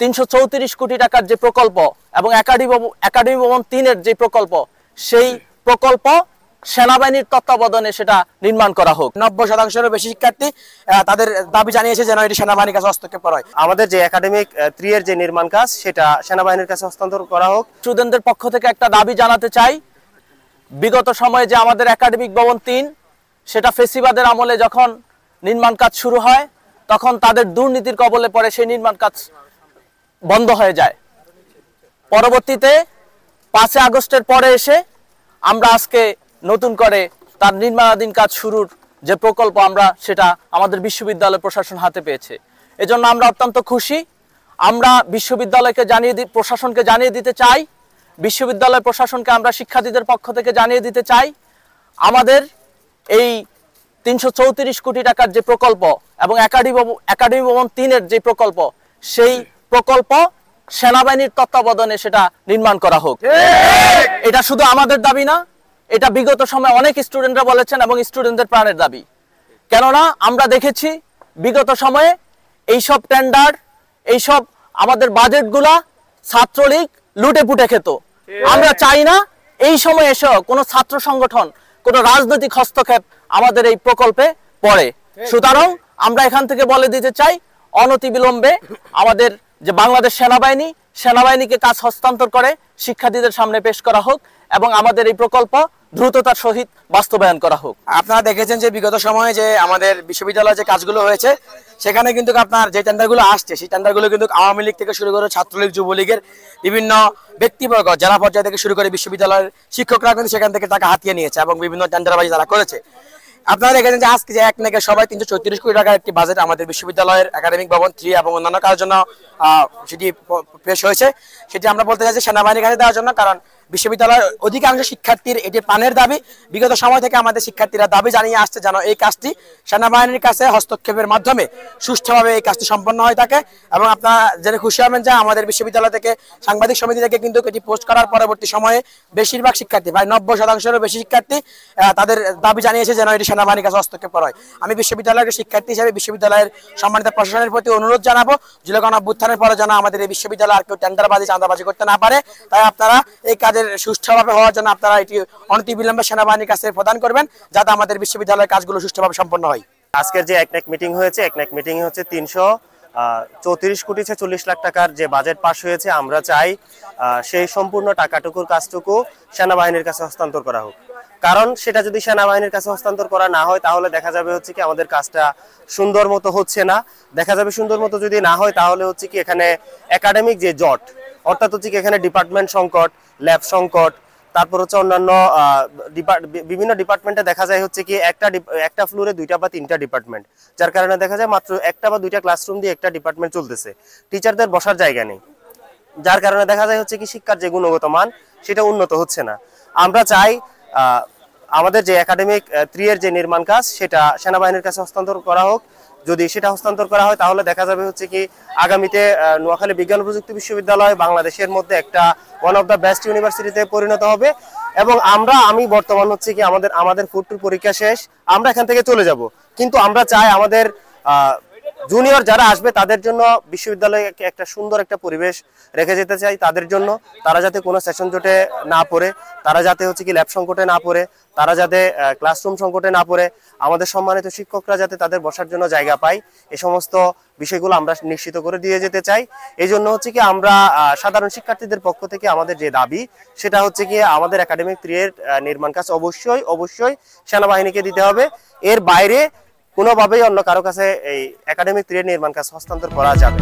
334 কোটি টাকার যে প্রকল্প এবং একাডেমি ভবন 3-এর যে প্রকল্প, সেই প্রকল্প সেনাবাহিনীর তত্ত্বাবধানে সেটা নির্মাণ করা হোক। 90%-এরও বেশি শিক্ষার্থী তাদের দাবি জানিয়েছে যেন এটি সেনাবাহিনীর কাছে হস্তক্ষেপ করা হয়। আমাদের যে একাডেমিক 3-এর যে নির্মাণ কাজ সেটা সেনাবাহিনীর কাছে হস্তান্তর করা হোক। স্টুডেন্টদের পক্ষ থেকে একটা দাবি জানাতে চাই, বিগত সময়ে যে আমাদের একাডেমিক ভবন 3 সেটা ফেসিবাদের আমলে যখন নির্মাণ কাজ শুরু হয় তখন তাদের দুর্নীতির কবলে পড়ে সেই নির্মাণ কাজ বন্ধ হয়ে যায়। পরবর্তীতে 5 আগস্টের পরে এসে আমরা আজকে নতুন করে তার নির্মাণাধীন কাজ শুরুর যে প্রকল্প আমরা সেটা আমাদের বিশ্ববিদ্যালয় প্রশাসন হাতে পেয়েছে। এজন্য আমরা অত্যন্ত খুশি। আমরা বিশ্ববিদ্যালয়কে প্রশাসনকে জানিয়ে দিতে চাই, বিশ্ববিদ্যালয় প্রশাসনকে আমরা শিক্ষার্থীদের পক্ষ থেকে জানিয়ে দিতে চাই, আমাদের এই 334 কোটি টাকার যে প্রকল্প এবং একাডেমি ভবন 3-এর যে প্রকল্প, সেই প্রকল্প সেনাবাহিনীর তত্ত্বাবধানে সেটা নির্মাণ করা হোক। এটা শুধু আমাদের দাবি না, এটা বিগত সময়ে অনেক স্টুডেন্টরা বলেছেন এবং স্টুডেন্টদের প্রাণের দাবি। কেননা আমরা দেখেছি বিগত সময়ে এইসব টেন্ডার, এইসব আমাদের বাজেটগুলা ছাত্রলীগ লুটে পুটে খেত। আমরা চাই না এই সময় এসে কোনো ছাত্র সংগঠন, কোনো রাজনৈতিক হস্তক্ষেপ আমাদের এই প্রকল্পে পড়ে। সুতরাং আমরা এখান থেকে বলে দিতে চাই, অনতিবিলম্বে আমাদের যে বাংলাদেশ সেনাবাহিনীকে কাজ হস্তান্তর করে শিক্ষার্থীদের সামনে পেশ করা হোক এবং আমাদের এই প্রকল্প দ্রুততার সহিত বাস্তবায়ন করা হোক। আপনারা দেখেছেন যে বিগত সময়ে যে আমাদের বিশ্ববিদ্যালয়ে যে কাজগুলো হয়েছে সেখানে কিন্তু আপনার যে টেন্ডারগুলো আসছে সেই টেন্ডারগুলো কিন্তু আওয়ামী লীগ থেকে শুরু করে ছাত্রলীগ, যুবলীগের বিভিন্ন ব্যক্তিবর্গ, জেলা পর্যায় থেকে শুরু করে বিশ্ববিদ্যালয়ের শিক্ষকরা কিন্তু সেখান থেকে টাকা হাতিয়ে নিয়েছে এবং বিভিন্ন টেন্ডারবাজি তারা করেছে। আপনারা দেখেছেন যে আজকে যে একনেকে সবাই 334 কোটি টাকার একটি বাজেট আমাদের বিশ্ববিদ্যালয়ের একাডেমিক ভবন 3 এবং অন্যান্য কাজের জন্য সেটি পেশ হয়েছে। সেটি আমরা বলতে চাইছি সেনাবাহিনীর কাছে দেওয়ার জন্য, কারণ বিশ্ববিদ্যালয়ের অধিকাংশ শিক্ষার্থীর এটি প্রাণের দাবি। বিগত সময় থেকে আমাদের শিক্ষার্থীরা দাবি জানিয়ে আসছে যেন এই কাজটি সেনাবাহিনীর কাছে হস্তক্ষেপের মাধ্যমে সুষ্ঠুভাবে এই কাজটি সম্পন্ন হয়ে থাকে। এবং আপনারা জেনে খুশি হবেন যে আমাদের বিশ্ববিদ্যালয় থেকে সাংবাদিক সমিতি থেকে কিন্তু এটি পোস্ট করার পরবর্তী সময়ে বেশিরভাগ শিক্ষার্থী, প্রায় 90%-এরও বেশি শিক্ষার্থী তাদের দাবি জানিয়েছে যেন এটি সেনাবাহিনীর কাছে হস্তক্ষেপ করা হয়। আমি বিশ্ববিদ্যালয়ের শিক্ষার্থী হিসেবে বিশ্ববিদ্যালয়ের সম্মানিত প্রশাসনের প্রতি অনুরোধ জানাবো, জুলাই গণঅভ্যুত্থানের পরে যেন আমাদের এই বিশ্ববিদ্যালয় আর কেউ টেন্ডারবাজি, চাঁদাবাজি করতে না পারে। তাই আপনারা এই কাজের সুষ্ঠুভাবে হওয়ার জন্য আপনারা এটি অনতিবিলম্বে সেনাবাহিনীর কাছে প্রদান করবেন, যাতে আমাদের বিশ্ববিদ্যালয়ের কাজগুলো সুষ্ঠুভাবে সম্পন্ন হয়। আজকের যে একনেক মিটিং হয়েছে, একনেক মিটিং হচ্ছে 334 কোটি 46 লাখ টাকার যে বাজেট পাস হয়েছে, আমরা চাই সেই সম্পূর্ণ টাকাটুকুর কাজটুকু সেনাবাহিনীর কাছে হস্তান্তর করা হোক। কারণ সেটা যদি সেনাবাহিনীর কাছে হস্তান্তর করা না হয় তাহলে দেখা যাবে হচ্ছে কি আমাদের কাজটা সুন্দর মতো হচ্ছে না। দেখা যাবে সুন্দর মতো যদি না হয় তাহলে হচ্ছে কি এখানে একাডেমিক যে জট, অর্থাৎ হচ্ছে কি এখানে ডিপার্টমেন্ট সংকট, ল্যাব সংকট, তারপর হচ্ছে অন্যান্য বিভিন্ন ডিপার্টমেন্টে দেখা যায় হচ্ছে কি একটা ফ্লোরে 2টা বা 3টা ডিপার্টমেন্ট, যার কারণে দেখা যায় মাত্র 1টা বা 2টা ক্লাসরুম দিয়ে একটা ডিপার্টমেন্ট চলতেছে, টিচারদের বসার জায়গা নেই, যার কারণে দেখা যায় হচ্ছে কি শিক্ষার যে গুণগত মান সেটা উন্নত হচ্ছে না। আমরা চাই আমাদের যে একাডেমিক 3-এর যে নির্মাণ কাজ সেটা সেনাবাহিনীর কাছে হস্তান্তর করা হোক। যদি সেটা হস্তান্তর করা হয় তাহলে দেখা যাবে হচ্ছে কি আগামীতে নোয়াখালী বিজ্ঞান প্রযুক্তি বিশ্ববিদ্যালয় বাংলাদেশের মধ্যে একটা ওয়ান অফ দ্য বেস্ট ইউনিভার্সিটিতে পরিণত হবে। এবং আমি বর্তমান হচ্ছে কি আমাদের 4-2 পরীক্ষা শেষ, আমরা এখান থেকে চলে যাব, কিন্তু আমরা চাই আমাদের জুনিয়র যারা আসবে তাদের জন্য বিশ্ববিদ্যালয়ে একটা সুন্দর একটা পরিবেশ রেখে যেতে চাই। তাদের জন্য তারা যাতে কোনো সেশন জোটে না পড়ে, তারা যাতে হচ্ছে কি ল্যাব সংকটে না পড়ে, তারা যাতে ক্লাসরুম সংকটে না পড়ে, আমাদের সম্মানিত শিক্ষকরা যাতে তাদের বসার জন্য জায়গা পায়, এই সমস্ত বিষয়গুলো আমরা নিশ্চিত করে দিয়ে যেতে চাই। এই জন্য হচ্ছে কি আমরা সাধারণ শিক্ষার্থীদের পক্ষ থেকে আমাদের যে দাবি সেটা হচ্ছে কি আমাদের একাডেমিক 3-এর নির্মাণ কাজ অবশ্যই সেনাবাহিনীকে দিতে হবে। এর বাইরে কোনোভাবেই অন্য কারো কাছে এই একাডেমিক 3-এর নির্মাণ কাজ হস্তান্তর করা যাবে।